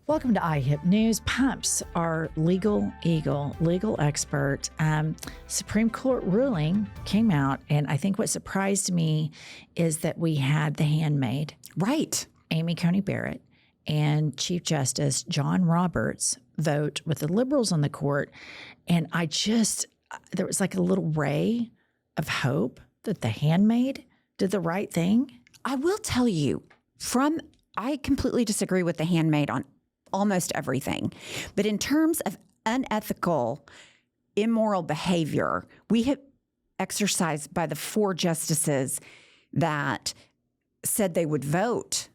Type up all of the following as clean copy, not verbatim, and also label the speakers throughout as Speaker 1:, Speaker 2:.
Speaker 1: Welcome to IHIP News. Pumps, our legal eagle, legal expert. Supreme Court ruling came out, and I think what surprised me is that we had the handmaid,
Speaker 2: right,
Speaker 1: Amy Coney Barrett, and Chief Justice John Roberts vote with the liberals on the court. And there was like a little ray of hope that the handmaid did the right thing.
Speaker 2: I will tell you, I completely disagree with the handmaid on almost everything. But in terms of unethical, immoral behavior, we have exercised by the 4 justices that said they would vote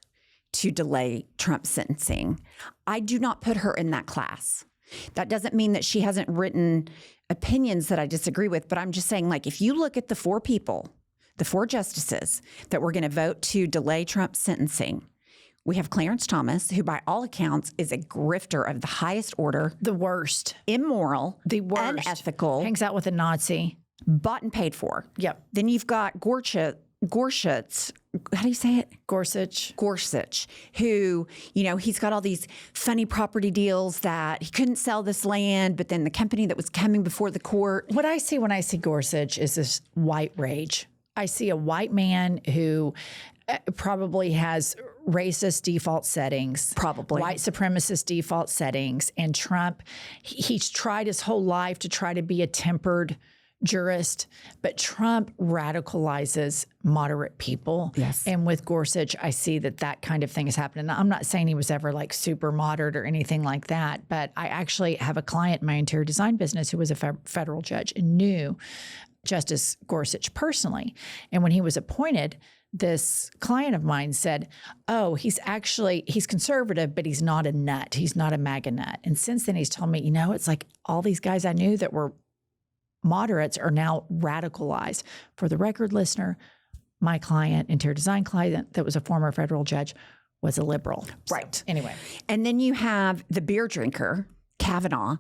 Speaker 2: to delay Trump's sentencing. I do not put her in that class. That doesn't mean that she hasn't written opinions that I disagree with, but I'm just saying, like, if you look at the 4 people, the 4 justices that were going to vote to delay Trump's sentencing, we have Clarence Thomas, who by all accounts is a grifter of the highest order.
Speaker 1: The worst.
Speaker 2: Immoral.
Speaker 1: The worst.
Speaker 2: Unethical.
Speaker 1: Hangs out with a Nazi.
Speaker 2: Bought and paid for.
Speaker 1: Yep.
Speaker 2: Then you've got Gorsuch. How do you say it?
Speaker 1: Gorsuch,
Speaker 2: who, he's got all these funny property deals that he couldn't sell this land, but then the company that was coming before the court.
Speaker 1: What I see when I see Gorsuch is this white rage. I see a white man who probably has racist default settings,
Speaker 2: probably
Speaker 1: white supremacist default settings. And Trump, he's tried his whole life to try to be a tempered jurist, but Trump radicalizes moderate people.
Speaker 2: Yes.
Speaker 1: And with Gorsuch, I see that kind of thing is happening. Now, I'm not saying he was ever like super moderate or anything like that, but I actually have a client in my interior design business who was a federal judge and knew Justice Gorsuch personally. And when he was appointed, this client of mine said, oh, he's conservative, but he's not a nut. He's not a MAGA nut. And since then, he's told me, it's like all these guys I knew that were moderates are now radicalized. For the record, listener, my client, interior design client that was a former federal judge, was a liberal.
Speaker 2: Right.
Speaker 1: So, anyway.
Speaker 2: And then you have the beer drinker, Kavanaugh,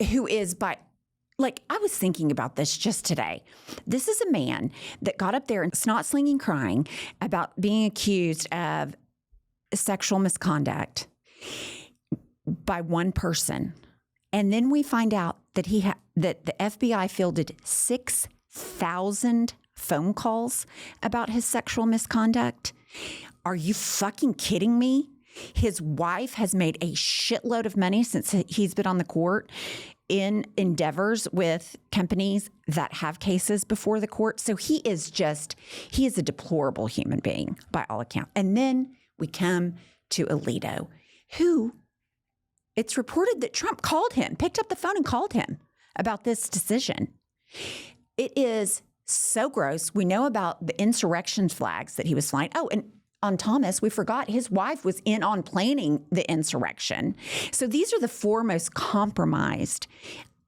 Speaker 2: who is I was thinking about this just today. This is a man that got up there and snot slinging crying about being accused of sexual misconduct by one person. And then we find out that that the FBI fielded 6,000 phone calls about his sexual misconduct. Are you fucking kidding me? His wife has made a shitload of money since he's been on the court in endeavors with companies that have cases before the court. So he is a deplorable human being by all accounts. And then we come to Alito, who it's reported that Trump picked up the phone and called him about this decision. It is so gross. We know about the insurrection flags that he was flying. Oh, and on Thomas, we forgot his wife was in on planning the insurrection. So these are the 4 most compromised,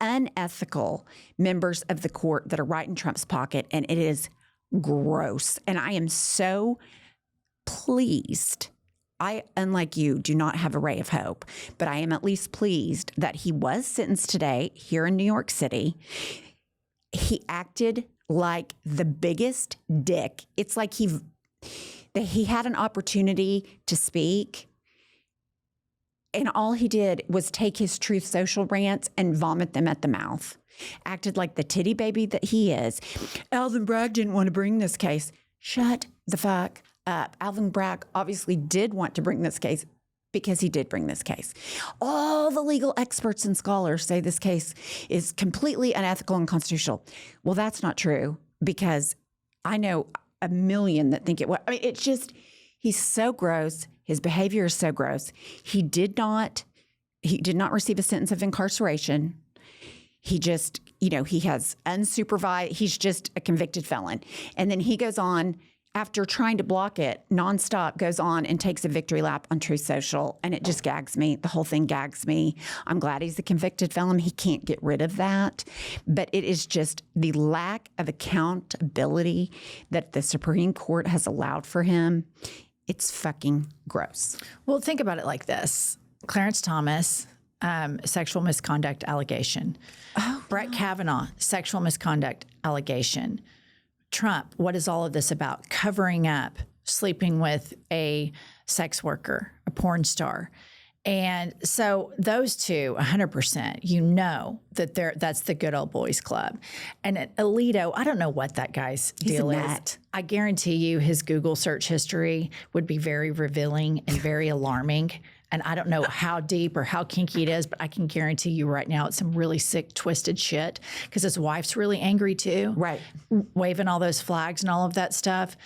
Speaker 2: unethical members of the court that are right in Trump's pocket, and it is gross. And I am so pleased. I, unlike you, do not have a ray of hope, but I am at least pleased that he was sentenced today here in New York City. He acted like the biggest dick. It's like he had an opportunity to speak, and all he did was take his Truth Social rants and vomit them at the mouth. Acted like the titty baby that he is. Alvin Bragg didn't want to bring this case. Shut the fuck up. Alvin Bragg obviously did want to bring this case because he did bring this case. All the legal experts and scholars say this case is completely unethical and unconstitutional. Well, that's not true, because I know a million that think it was. I mean, it's just, he's so gross. His behavior is so gross. He did not receive a sentence of incarceration. He just, he has unsupervised, he's just a convicted felon. And then he goes on, after trying to block it nonstop, goes on and takes a victory lap on Truth Social. And it just gags me. The whole thing gags me. I'm glad he's a convicted felon. He can't get rid of that. But it is just the lack of accountability that the Supreme Court has allowed for him. It's fucking gross.
Speaker 1: Well, think about it like this. Clarence Thomas, sexual misconduct allegation.
Speaker 2: Oh,
Speaker 1: Brett Kavanaugh, sexual misconduct allegation. Trump, what is all of this about? Covering up, sleeping with a sex worker, a porn star. And so those two, 100%, you know that that's the good old boys club. And at Alito, I don't know what that guy's deal is. I guarantee you his Google search history would be very revealing and very alarming. And I don't know how deep or how kinky it is, but I can guarantee you right now it's some really sick, twisted shit because his wife's really angry too.
Speaker 2: Right.
Speaker 1: Waving all those flags and all of that stuff.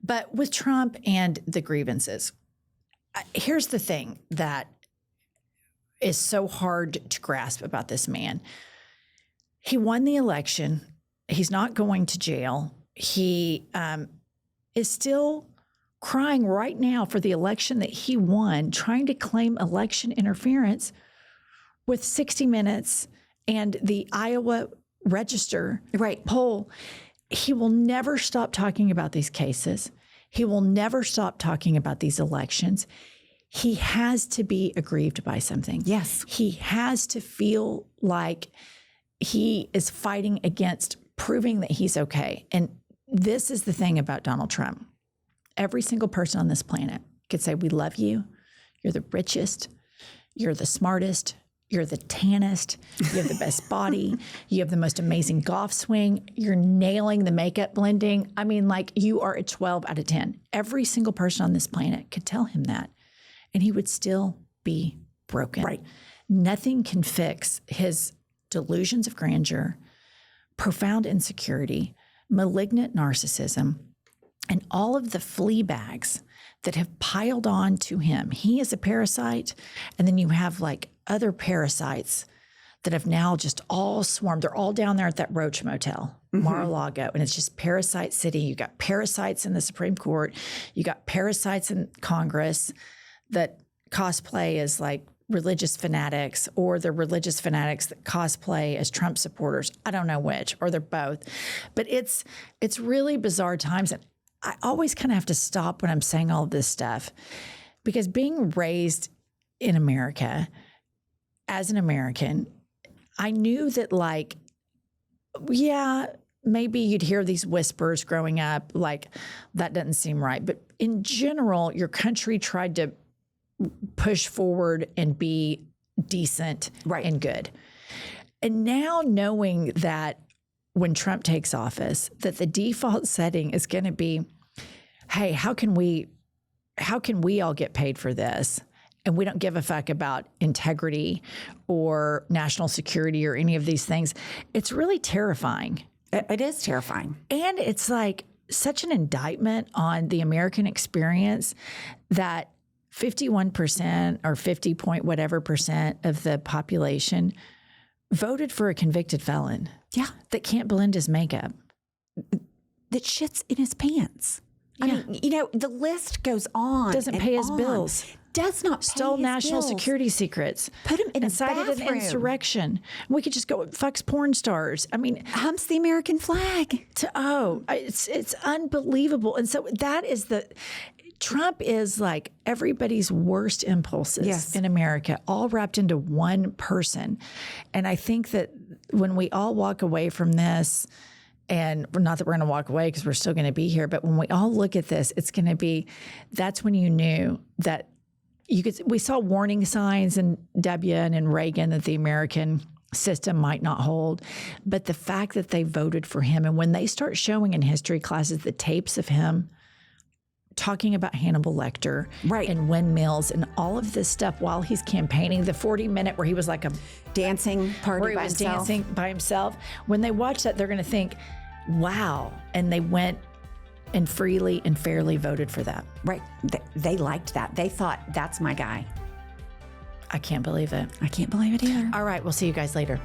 Speaker 1: But with Trump and the grievances, here's the thing that is so hard to grasp about this man. He won the election. He's not going to jail. He is still crying right now for the election that he won, trying to claim election interference with 60 Minutes and the Iowa Register poll. He will never stop talking about these cases. He will never stop talking about these elections. He has to be aggrieved by something.
Speaker 2: Yes.
Speaker 1: He has to feel like he is fighting against proving that he's okay. And this is the thing about Donald Trump. Every single person on this planet could say, we love you. You're the richest. You're the smartest. You're the tannest. You have the best body. You have the most amazing golf swing. You're nailing the makeup blending. I mean, like you are a 12 out of 10. Every single person on this planet could tell him that. And he would still be broken.
Speaker 2: Right.
Speaker 1: Nothing can fix his delusions of grandeur, profound insecurity, malignant narcissism, and all of the flea bags that have piled on to him. He is a parasite. And then you have like other parasites that have now just all swarmed. They're all down there at that Roach Motel, Mar-a-Lago, and it's just parasite city. You got parasites in the Supreme Court. You got parasites in Congress that cosplay as like religious fanatics, or the religious fanatics that cosplay as Trump supporters. I don't know which, or they're both. But it's really bizarre times. And I always kind of have to stop when I'm saying all of this stuff, because being raised in America as an American, I knew that like, yeah, maybe you'd hear these whispers growing up, like that doesn't seem right. But in general, your country tried to push forward and be decent and good. And now knowing that when Trump takes office, that the default setting is going to be, hey, how can we all get paid for this? And we don't give a fuck about integrity or national security or any of these things. It's really terrifying.
Speaker 2: It is terrifying.
Speaker 1: And it's like such an indictment on the American experience that 51% or 50 point whatever percent of the population voted for a convicted felon.
Speaker 2: Yeah.
Speaker 1: That can't blend his makeup.
Speaker 2: That shits in his pants. Yeah. I mean, you know, the list goes on.
Speaker 1: Doesn't pay his bills.
Speaker 2: Does not pay
Speaker 1: Stole
Speaker 2: his
Speaker 1: national
Speaker 2: bills.
Speaker 1: security secrets.
Speaker 2: Put him in
Speaker 1: incited
Speaker 2: a bathroom.
Speaker 1: an insurrection. We could just go fucks porn stars. I mean,
Speaker 2: humps the American flag.
Speaker 1: It's unbelievable. And so that is Trump is like everybody's worst impulses in America, all wrapped into one person. And I think that when we all walk away from this, and not that we're going to walk away because we're still going to be here, but when we all look at this, it's going to be, that's when you knew that we saw warning signs in W and in Reagan that the American system might not hold. But the fact that they voted for him, and when they start showing in history classes the tapes of him talking about Hannibal Lecter and windmills and all of this stuff while he's campaigning, the 40-minute where he was like a
Speaker 2: dancing party
Speaker 1: where he
Speaker 2: by
Speaker 1: was
Speaker 2: himself.
Speaker 1: dancing by himself. When they watch that, they're going to think, wow. And they went and freely and fairly voted for that.
Speaker 2: Right. They liked that. They thought, that's my guy.
Speaker 1: I can't believe it.
Speaker 2: I can't believe it either.
Speaker 1: All right. We'll see you guys later.